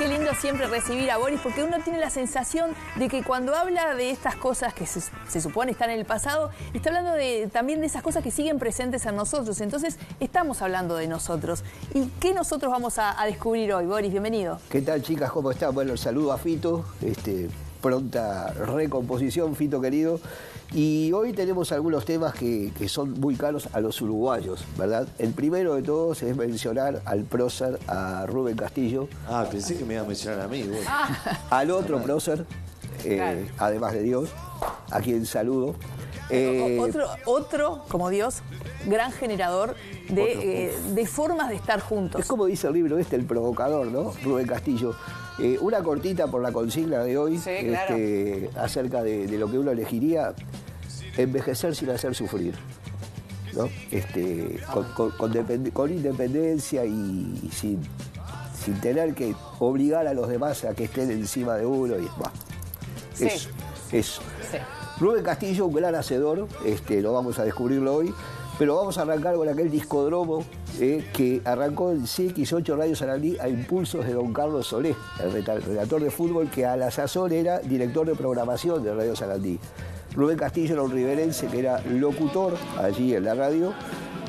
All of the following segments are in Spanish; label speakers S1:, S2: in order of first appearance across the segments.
S1: qué lindo siempre recibir a Boris, porque uno tiene la sensación de que cuando habla de estas cosas que se supone están en el pasado, está hablando también de esas cosas que siguen presentes en nosotros. Entonces, estamos hablando de nosotros. ¿Y qué nosotros vamos a descubrir hoy? Boris, bienvenido.
S2: ¿Qué tal, chicas? ¿Cómo están? Bueno, saludo a Fito, pronta recomposición, Fito querido. Y hoy tenemos algunos temas que son muy caros a los uruguayos, ¿verdad? El primero de todos es mencionar al prócer, a Rubén Castillo.
S3: Ah, pensé que me iba a mencionar a mí. Bueno.
S2: Al otro prócer, claro, además de Dios, a quien saludo.
S1: Otro, como Dios, gran generador de formas de estar juntos.
S2: Es como dice el libro El provocador, ¿no? Rubén Castillo. Una cortita por la consigna de hoy, sí, claro, acerca de lo que uno elegiría: envejecer sin hacer sufrir, ¿no? Con independencia y sin tener que obligar a los demás a que estén encima de uno. Y, bah, sí. Eso. Sí. Rubén Castillo, un gran hacedor, lo vamos a descubrirlo hoy, pero vamos a arrancar con aquel discodromo que arrancó en CX8 Radio Sarandí a impulsos de don Carlos Solé, el relator de fútbol que a la sazón era director de programación de Radio Sarandí. Rubén Castillo era un riverense que era locutor allí en la radio,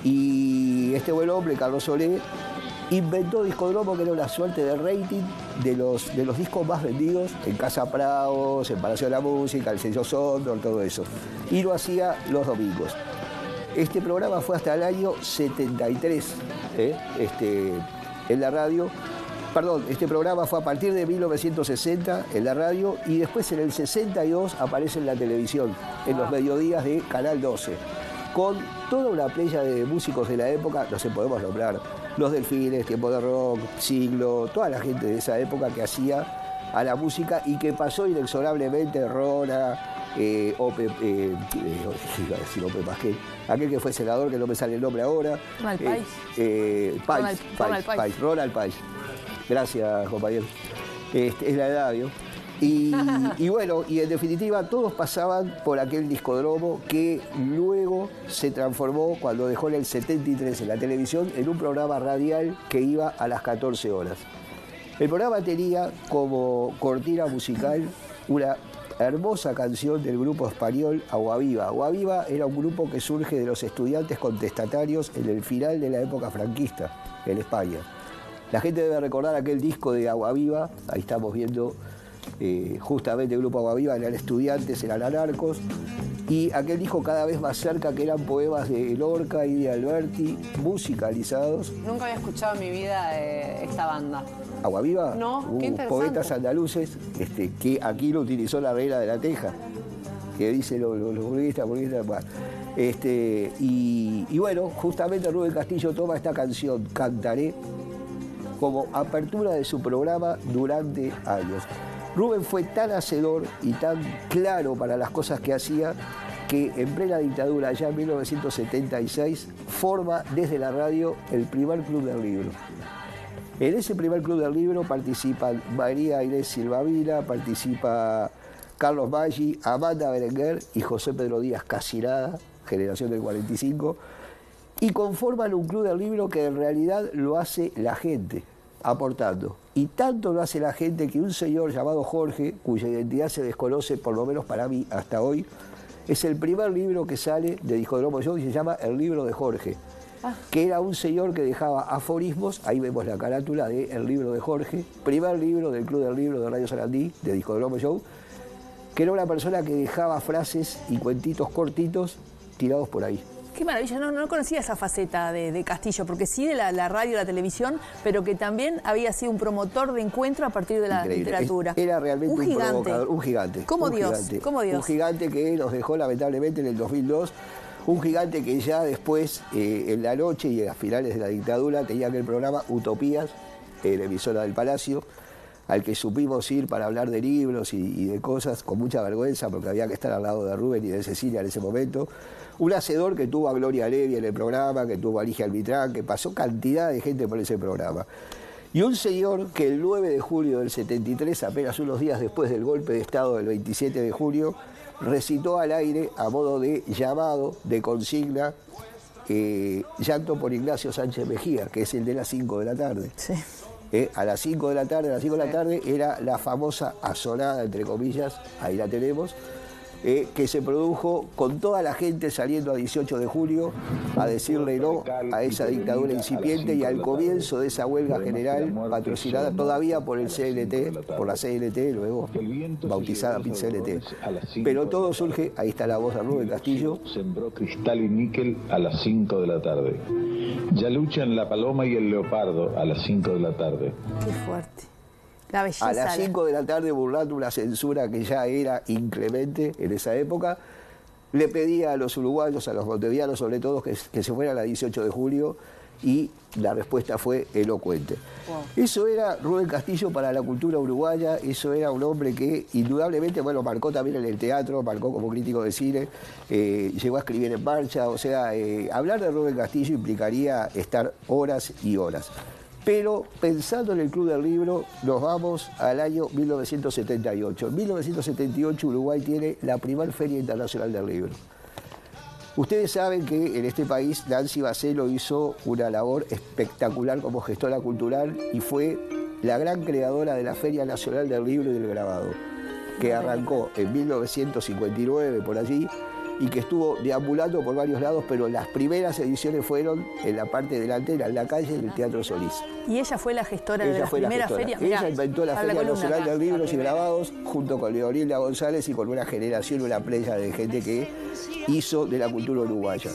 S2: y este buen hombre, Carlos Solé, inventó Discodromo, que era una suerte de rating de los discos más vendidos en Casa Prados, en Palacio de la Música, el sello Sondor, todo eso. Y lo hacía los domingos. Este programa fue hasta el año 73 en la radio. Perdón, este programa fue a partir de 1960 en la radio, y después en el 62 aparece en la televisión, en los mediodías de Canal 12, con toda una playa de músicos de la época. No sé, podemos nombrar Los Delfines, Tiempo de Rock, Siglo, toda la gente de esa época que hacía a la música y que pasó inexorablemente. Rona, Ope Pasquel, aquel que fue senador, que no me sale el nombre ahora. Ronald Pais. Gracias, compañero. Es la edad, ¿no? Y bueno, y en definitiva todos pasaban por aquel discodromo que luego se transformó, cuando dejó en el 73 en la televisión, en un programa radial que iba a las 14 horas. El programa tenía como cortina musical una hermosa canción del grupo español Agua Viva. Agua Viva era un grupo que surge de los estudiantes contestatarios en el final de la época franquista en España. La gente debe recordar aquel disco de Agua Viva. Ahí estamos viendo justamente el grupo Agua Viva, eran estudiantes, eran anarcos, y aquel disco Cada vez más cerca, que eran poemas de Lorca y de Alberti musicalizados.
S4: Nunca había escuchado en mi vida esta banda.
S2: ¿Agua Viva?
S4: No, qué interesante.
S2: Poetas andaluces, que aquí lo utilizó la Reina de la Teja, que dice los burguistas, bueno. Y bueno, justamente Rubén Castillo toma esta canción, Cantaré, como apertura de su programa durante años. Rubén fue tan hacedor y tan claro para las cosas que hacía, que en plena dictadura, ya en 1976, forma desde la radio el primer Club del Libro. En ese primer Club del Libro participan María Inés Silvavila, participa Carlos Maggi, Amanda Berenguer y José Pedro Díaz Casirada, generación del 45, y conforman un Club del Libro que en realidad lo hace la gente, aportando. Y tanto lo hace la gente que un señor llamado Jorge, cuya identidad se desconoce, por lo menos para mí, hasta hoy, es el primer libro que sale de Discodromo Show, y se llama El Libro de Jorge, que era un señor que dejaba aforismos. Ahí vemos la carátula de El Libro de Jorge, primer libro del Club del Libro de Radio Sarandí, de Discodromo Show, que era una persona que dejaba frases y cuentitos cortitos tirados por ahí.
S1: Qué maravilla, no conocía esa faceta de Castillo, porque sí de la radio y la televisión, pero que también había sido un promotor de encuentro a partir de la literatura.
S2: Era realmente un provocador, un gigante.
S1: Como Dios.
S2: Un gigante que nos dejó lamentablemente en el 2002, un gigante que ya después, en la noche y a finales de la dictadura, tenía aquel programa Utopías, en la emisora del Palacio, al que supimos ir para hablar de libros y de cosas con mucha vergüenza, porque había que estar al lado de Rubén y de Cecilia en ese momento. Un hacedor que tuvo a Gloria Levi en el programa, que tuvo a Ligia Almitrán, que pasó cantidad de gente por ese programa. Y un señor que el 9 de julio del 73, apenas unos días después del golpe de Estado del 27 de julio, recitó al aire, a modo de llamado, de consigna, Llanto por Ignacio Sánchez Mejía, que es el de las 5 de la tarde.
S1: Sí.
S2: A las 5 de la tarde, era la famosa asonada, entre comillas, ahí la tenemos, que se produjo con toda la gente saliendo a 18 de julio a decirle no a esa dictadura incipiente y al comienzo de esa huelga general patrocinada todavía por el CNT, por la CNT, luego bautizada PIT-CNT. Pero todo surge, ahí está la voz de Rubén Castillo.
S5: Sembró cristal y níquel a las 5 de la tarde. Ya luchan la paloma y el leopardo a las 5 de la tarde.
S1: Qué fuerte. La belleza.
S2: A las 5 de la tarde, burlando una censura que ya era inclemente en esa época, le pedía a los uruguayos, a los montevideanos sobre todo, que se fueran a 18 de julio y la respuesta fue elocuente. Wow. Eso era Rubén Castillo para la cultura uruguaya, eso era un hombre que indudablemente, bueno, marcó también en el teatro, marcó como crítico de cine, llegó a escribir en marcha, o sea, hablar de Rubén Castillo implicaría estar horas y horas. Pero pensando en el Club del Libro, nos vamos al año 1978. En 1978 Uruguay tiene la primera Feria Internacional del Libro. Ustedes saben que en este país Nancy Bacelo hizo una labor espectacular como gestora cultural y fue la gran creadora de la Feria Nacional del Libro y del Grabado, que arrancó en 1959 por allí y que estuvo deambulando por varios lados, pero las primeras ediciones fueron en la parte delantera, en la calle del Teatro Solís.
S1: ¿Y ella fue la gestora de la primera feria?
S2: Ella inventó la Feria Nacional de Libros y Grabados junto con Leonilda González y con una generación, una playa de gente que hizo de la cultura uruguaya.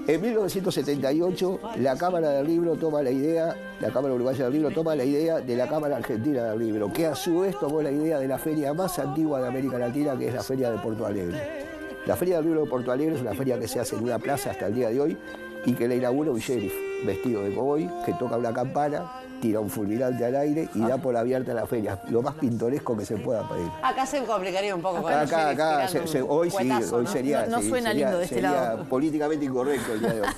S2: En 1978 la Cámara del Libro toma la idea, la Cámara Uruguaya del Libro toma la idea de la Cámara Argentina del Libro, que a su vez tomó la idea de la feria más antigua de América Latina, que es la Feria de Porto Alegre. La Feria del Libro de Porto Alegre es una feria que se hace en una plaza hasta el día de hoy y que la inaugura un sheriff vestido de cowboy que toca una campana, tira un fulminante al aire y da por abierta la feria. Lo más pintoresco que se pueda pedir.
S4: Acá se complicaría un poco con el
S2: acá hoy
S4: cuetazo,
S2: hoy sería,
S1: no suena lindo de este lado.
S2: Políticamente incorrecto el día de hoy.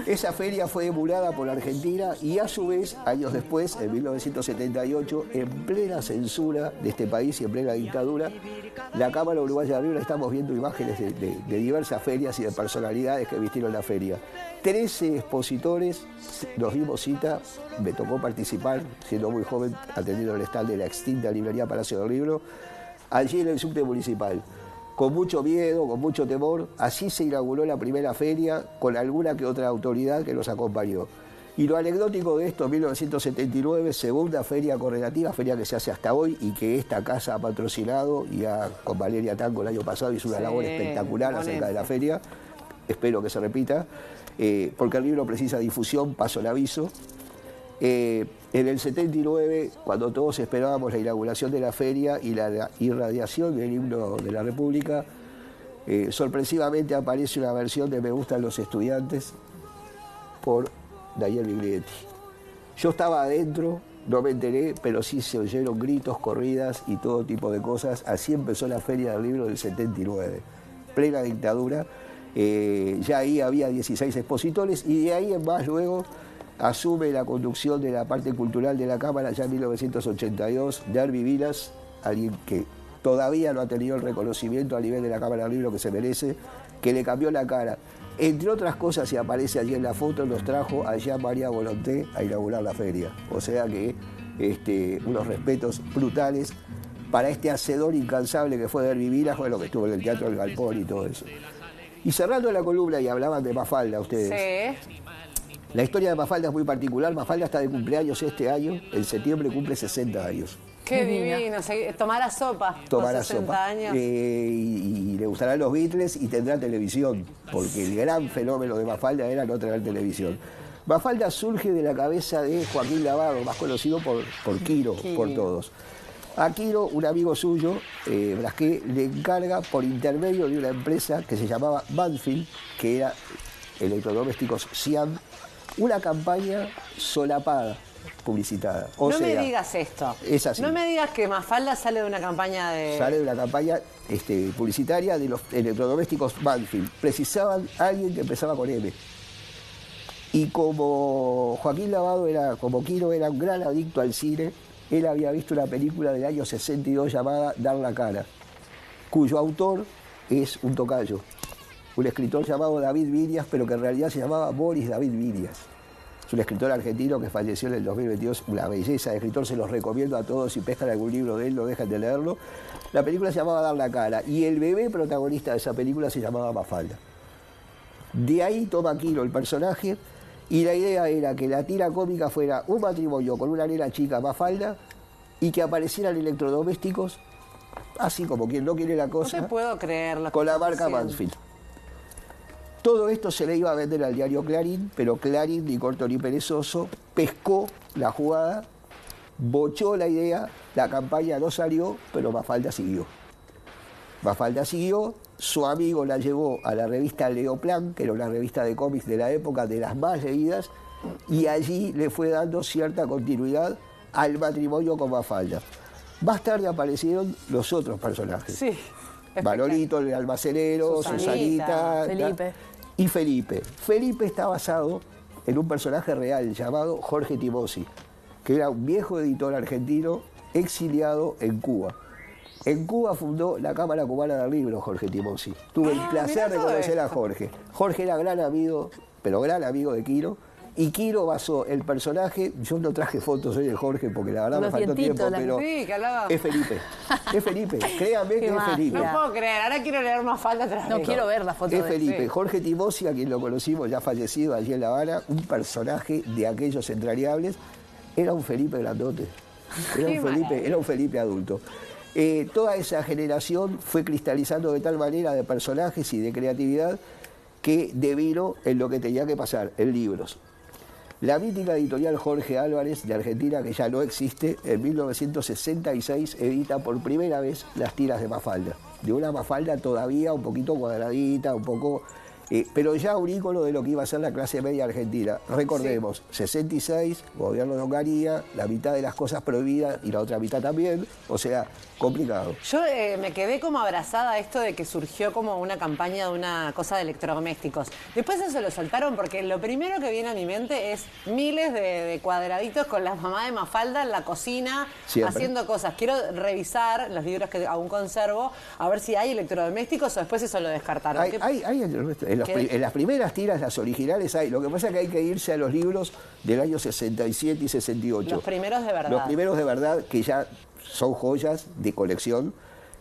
S2: Esa feria fue emulada por la Argentina y a su vez, años después, en 1978, en plena censura de este país y en plena dictadura, la Cámara Uruguaya del Libro, estamos viendo imágenes de diversas ferias y de personalidades que vistieron la feria. 13 expositores, nos dimos cita, me tocó participar, siendo muy joven, atendiendo el stand de la extinta librería Palacio del Libro, allí en el subte municipal. Con mucho miedo, con mucho temor, así se inauguró la primera feria con alguna que otra autoridad que nos acompañó. Y lo anecdótico de esto, en 1979, segunda feria correlativa, feria que se hace hasta hoy y que esta casa ha patrocinado y con Valeria Tanco el año pasado hizo una labor espectacular acerca de la feria, espero que se repita, porque el libro precisa difusión, paso el aviso. En el 79, cuando todos esperábamos la inauguración de la feria y la irradiación del himno de la República, sorpresivamente aparece una versión de Me gustan los estudiantes por Daniel Biglietti. Yo estaba adentro, no me enteré, pero sí se oyeron gritos, corridas y todo tipo de cosas. Así empezó la Feria del Libro del 79, plena dictadura. Ya ahí había 16 expositores y de ahí en más luego asume la conducción de la parte cultural de la Cámara ya en 1982, Derby Vilas, alguien que todavía no ha tenido el reconocimiento a nivel de la Cámara del Libro que se merece, que le cambió la cara. Entre otras cosas, y aparece allí en la foto, nos trajo allá María Volonté a inaugurar la feria. O sea que unos respetos brutales para este hacedor incansable que fue Derby Vilas, bueno, que estuvo en el Teatro del Galpón y todo eso. Y cerrando la columna, y hablaban de Mafalda ustedes.
S4: Sí.
S2: La historia de Mafalda es muy particular. Mafalda está de cumpleaños este año, en septiembre cumple 60 años.
S4: Qué divino, tomará sopa.
S2: Tomará
S4: 60
S2: sopa.
S4: años.
S2: Y le gustarán los Beatles y tendrá televisión, porque el gran fenómeno de Mafalda era no tener televisión. Mafalda surge de la cabeza de Joaquín Lavado, más conocido por Quiro, por todos. A Quiro, un amigo suyo, Brasqué, le encarga por intermedio de una empresa que se llamaba Banfield, que era electrodomésticos Siam, una campaña solapada, publicitada.
S4: No me digas esto.
S2: Es así.
S4: No me digas que Mafalda sale de una campaña de...
S2: Sale de una campaña publicitaria de los electrodomésticos Banfield. Precisaban a alguien que empezaba con M. Y como Joaquín Lavado como Quiro era un gran adicto al cine, él había visto una película del año 62 llamada Dar la cara, cuyo autor es un tocayo, un escritor llamado David Virias, pero que en realidad se llamaba Boris David Virias. Es un escritor argentino que falleció en el 2022, una belleza de escritor, se los recomiendo a todos, si pescan algún libro de él, no dejan de leerlo. La película se llamaba Dar la cara, y el bebé protagonista de esa película se llamaba Mafalda. De ahí toma Quiro el personaje, y la idea era que la tira cómica fuera un matrimonio con una nena chica, Mafalda, y que aparecieran electrodomésticos, así como quien no quiere la cosa,
S4: no te puedo creer
S2: con la marca Mansfield. Todo esto se le iba a vender al diario Clarín, pero Clarín, ni corto ni perezoso, pescó la jugada, bochó la idea, la campaña no salió, pero Mafalda siguió. Mafalda siguió, su amigo la llevó a la revista Leoplan, que era una revista de cómics de la época, de las más leídas, y allí le fue dando cierta continuidad al matrimonio con Mafalda. Más tarde aparecieron los otros personajes.
S4: Sí.
S2: Manolito, el almacenero, Susanita,
S1: Felipe.
S2: Y Felipe. Felipe está basado en un personaje real llamado Jorge Timossi, que era un viejo editor argentino exiliado en Cuba. En Cuba fundó la Cámara Cubana del Libro, Jorge Timossi. Tuve el placer de conocer a Jorge. Jorge era gran amigo, pero gran amigo de Quiro. Y Quiro basó el personaje, yo no traje fotos hoy de Jorge porque la verdad me faltó tiempo, pero
S4: sí, que hablaba.
S2: Es Felipe, créanme que es Felipe.
S4: No puedo creer, ahora quiero leer Mafalda otra vez.
S1: No quiero ver la foto
S2: Es
S1: de
S2: Felipe,
S1: sí.
S2: Jorge Timossi, a quien lo conocimos ya fallecido allí en La Habana, un personaje de aquellos entrañables, era un Felipe grandote, era un Felipe adulto. Toda esa generación fue cristalizando de tal manera de personajes y de creatividad que devino en lo que tenía que pasar, en libros. La mítica editorial Jorge Álvarez de Argentina, que ya no existe, en 1966 edita por primera vez las tiras de Mafalda. De una Mafalda todavía un poquito cuadradita, un poco... pero ya un ícono de lo que iba a ser la clase media argentina. Recordemos, 66, gobierno de Onganía, la mitad de las cosas prohibidas y la otra mitad también, o sea, complicado.
S4: Yo me quedé como abrazada a esto de que surgió como una campaña de una cosa de electrodomésticos. Después eso lo soltaron porque lo primero que viene a mi mente es miles de cuadraditos con la mamá de Mafalda en la cocina,
S2: siempre
S4: haciendo cosas. Quiero revisar los libros que aún conservo, a ver si hay electrodomésticos o después eso lo descartaron.
S2: Hay en las primeras tiras, las originales hay. Lo que pasa es que hay que irse a los libros del año 67 y 68.
S4: Los primeros de verdad.
S2: Los primeros de verdad, que ya son joyas de colección,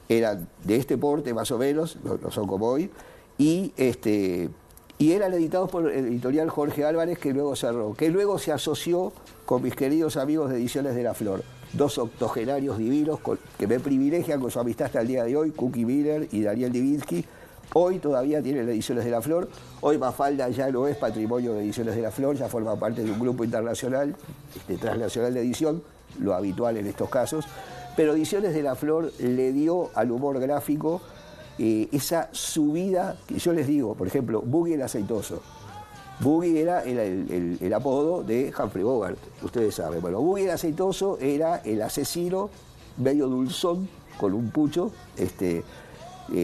S2: eran de este porte más o menos, no son como hoy, y eran editados por el editorial Jorge Álvarez, que luego cerró, que luego se asoció con mis queridos amigos de Ediciones de la Flor, dos octogenarios divinos que me privilegian con su amistad hasta el día de hoy, Cookie Miller y Daniel Divinsky. Hoy todavía tienen Ediciones de la Flor. Hoy Mafalda ya no es patrimonio de Ediciones de la Flor, ya forma parte de un grupo internacional, transnacional de edición, lo habitual en estos casos. Pero Ediciones de la Flor le dio al humor gráfico esa subida que yo les digo, por ejemplo, Boogie el aceitoso. Boogie era el apodo de Humphrey Bogart, ustedes saben. Bueno, Boogie el aceitoso era el asesino medio dulzón con un pucho,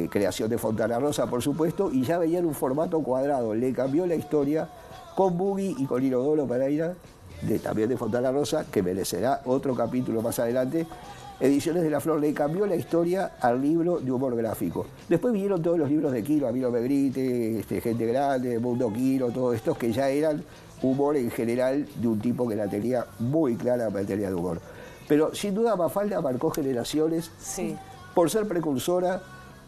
S2: creación de Fontana Rosa, por supuesto, y ya veía en un formato cuadrado. Le cambió la historia con Boogie y con Inodoro Pereira, también de Fontana Rosa, que merecerá otro capítulo más adelante. Ediciones de la Flor le cambió la historia al libro de humor gráfico. Después vinieron todos los libros de Quiro, A mí no me grite, Gente Grande, Mundo Quiro, todos estos que ya eran humor en general de un tipo que la tenía muy clara en materia de humor. Pero sin duda Mafalda marcó generaciones por ser precursora,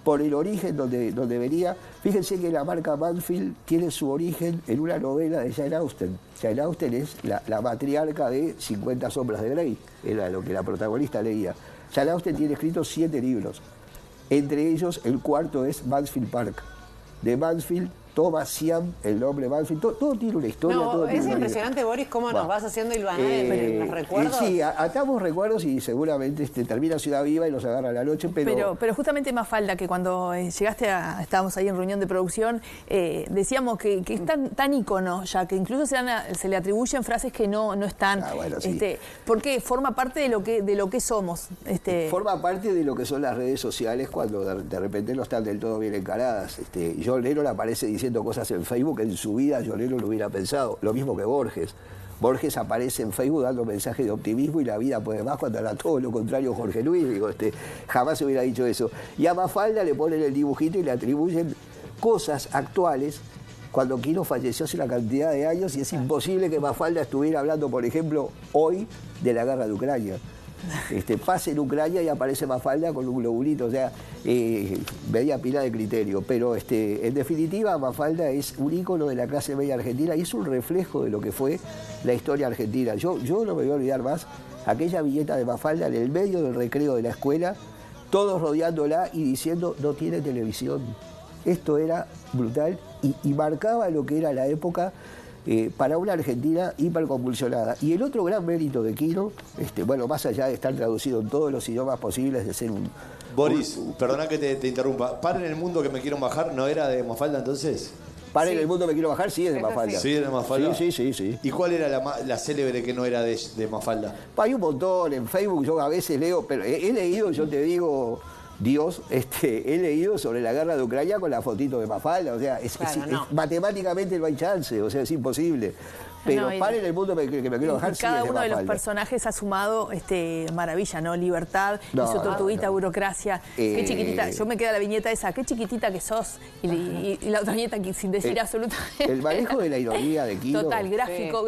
S2: por el origen donde venía. Fíjense que la marca Mansfield tiene su origen en una novela de Jane Austen. Jane Austen es la matriarca de 50 sombras de Grey, era lo que la protagonista leía. Jane Austen tiene escritos 7 libros, entre ellos el cuarto es Mansfield Park. De Mansfield toma Siam el nombre Mansfield, todo tiene una historia.
S4: No, es impresionante, Boris, cómo nos vas haciendo hilvanar en los recuerdos.
S2: Sí, atamos recuerdos y seguramente termina Ciudad Viva y nos agarra la noche, pero
S1: justamente Mafalda, que cuando llegaste estábamos ahí en reunión de producción, decíamos que es tan ícono, ya que incluso se le atribuyen frases que no están,
S2: bueno, sí.
S1: Porque forma parte de lo que somos.
S2: Forma parte de lo que son las redes sociales cuando de repente no están del todo bien encaradas. John Lennon aparece diciendo cosas en Facebook, en su vida yo no lo hubiera pensado. Lo mismo que Borges. Borges aparece en Facebook dando mensajes de optimismo y la vida puede más, cuando era todo lo contrario Jorge Luis. Digo, jamás se hubiera dicho eso. Y a Mafalda le ponen el dibujito y le atribuyen cosas actuales cuando Quino falleció hace una cantidad de años y es imposible que Mafalda estuviera hablando, por ejemplo, hoy de la guerra de Ucrania. Pasa en Ucrania y aparece Mafalda con un globulito, o sea, media pila de criterio. Pero en definitiva, Mafalda es un ícono de la clase media argentina y es un reflejo de lo que fue la historia argentina. Yo no me voy a olvidar más aquella viñeta de Mafalda en el medio del recreo de la escuela, todos rodeándola y diciendo, no tiene televisión. Esto era brutal y marcaba lo que era la época para una Argentina hiperconvulsionada. Y el otro gran mérito de Quino, bueno, más allá de estar traducido en todos los idiomas posibles, de ser un...
S3: Boris, perdona que te interrumpa. Para en el mundo que me quiero bajar, ¿no era de Mafalda entonces?
S2: Para en el mundo me quiero bajar, sí es de Mafalda.
S3: Sí, es de Mafalda.
S2: Sí.
S3: ¿Y cuál era la célebre que no era de Mafalda?
S2: Hay un montón, en Facebook yo a veces leo, pero he leído, yo te digo... Dios, he leído sobre la guerra de Ucrania con la fotito de Mafalda, o sea, matemáticamente no hay chance, o sea, es imposible. Pero paren el mundo que me quiero bajar.
S1: Cada uno de los personajes ha sumado maravilla, ¿no? Libertad, hizo Tortuguita, burocracia. Qué chiquitita, yo me queda la viñeta esa, qué chiquitita que sos. Y la otra viñeta que sin decir absolutamente.
S2: El manejo de la ironía de Quino.
S1: Total, gráfico.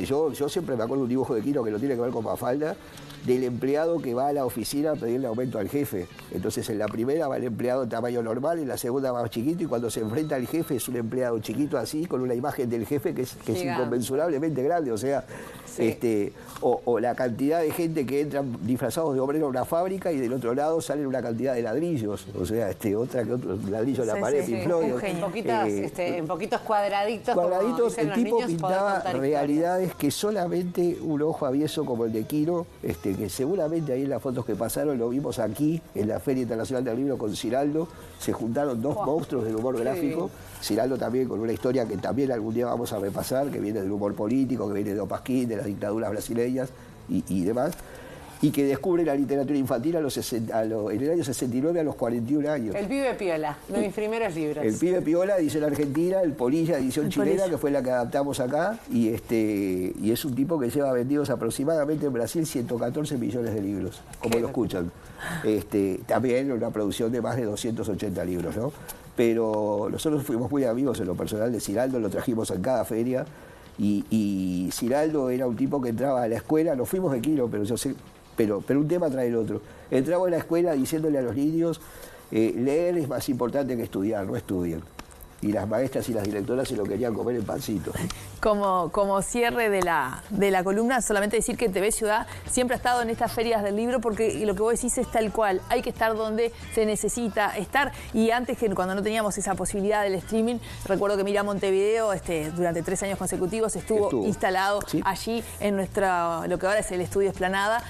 S2: Yo siempre me acuerdo de un dibujo de Quino que no tiene que ver con Mafalda, del empleado que va a la oficina a pedirle aumento al jefe. Entonces en la primera va el empleado en tamaño normal, en la segunda más chiquito, y cuando se enfrenta al jefe es un empleado chiquito así, con una imagen del jefe que es inconmensurablemente grande, o sea, o la cantidad de gente que entran disfrazados de obrero a una fábrica y del otro lado salen una cantidad de ladrillos, o sea, otra que otro ladrillo en la pared,
S4: en poquitos cuadraditos.
S2: El tipo pintaba realidades que solamente un ojo avieso como el de Quino, que seguramente ahí en las fotos que pasaron lo vimos aquí en la Feria Internacional del Libro con Ciraldo, se juntaron dos monstruos del humor gráfico, Ciraldo también con una historia que también algún día vamos a repasar, que viene del humor político, que viene de Opasquín, de las dictaduras brasileñas y demás, y que descubre la literatura infantil en el año 69 a los 41 años.
S4: El pibe Piola, de mis primeros libros.
S2: El pibe Piola, edición argentina, el Polilla, edición chilena, que fue la que adaptamos acá, y es un tipo que lleva vendidos aproximadamente en Brasil 114 millones de libros, como lo escuchan. También una producción de más de 280 libros, ¿no? Pero nosotros fuimos muy amigos en lo personal de Ciraldo, lo trajimos en cada feria, y Ciraldo era un tipo que entraba a la escuela, nos fuimos de Quino, pero un tema trae el otro. Entraba a la escuela diciéndole a los niños, leer es más importante que estudiar, no estudien. Y las maestras y las directoras se lo querían comer en pancito.
S1: Como cierre de la columna, solamente decir que TV Ciudad siempre ha estado en estas ferias del libro porque lo que vos decís es tal cual. Hay que estar donde se necesita estar. Y antes, que cuando no teníamos esa posibilidad del streaming, recuerdo que Mira Montevideo durante 3 años consecutivos estuvo instalado allí en lo que ahora es el Estudio Esplanada.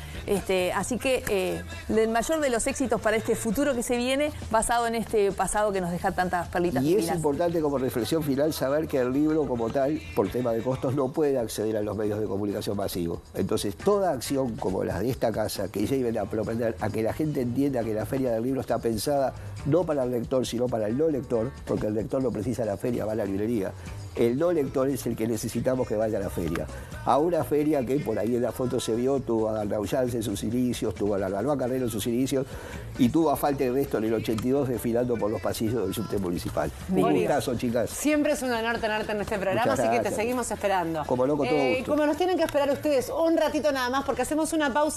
S1: Así que el mayor de los éxitos para este futuro que se viene, basado en este pasado que nos deja tantas perlitas.
S2: Y es importante como reflexión final saber que el libro como tal, por tema de costos, no puede acceder a los medios de comunicación masivos. Entonces, toda acción como la de esta casa, que lleven a propender a que la gente entienda que la Feria del Libro está pensada no para el lector, sino para el no lector, porque el lector no precisa la feria, va a la librería. El no lector es el que necesitamos que vaya a la feria. A una feria que por ahí en la foto se vio, tuvo a Darnaullans en sus inicios, tuvo a Largaloa Carrero en sus inicios y tuvo a Falta y Resto en el 82 desfilando por los pasillos del subte municipal. Un gustazo, chicas.
S4: Siempre es un honor tenerte en este programa, así que te seguimos esperando.
S2: Como loco, todo gusto.
S4: Como nos tienen que esperar ustedes un ratito nada más porque hacemos una pausa.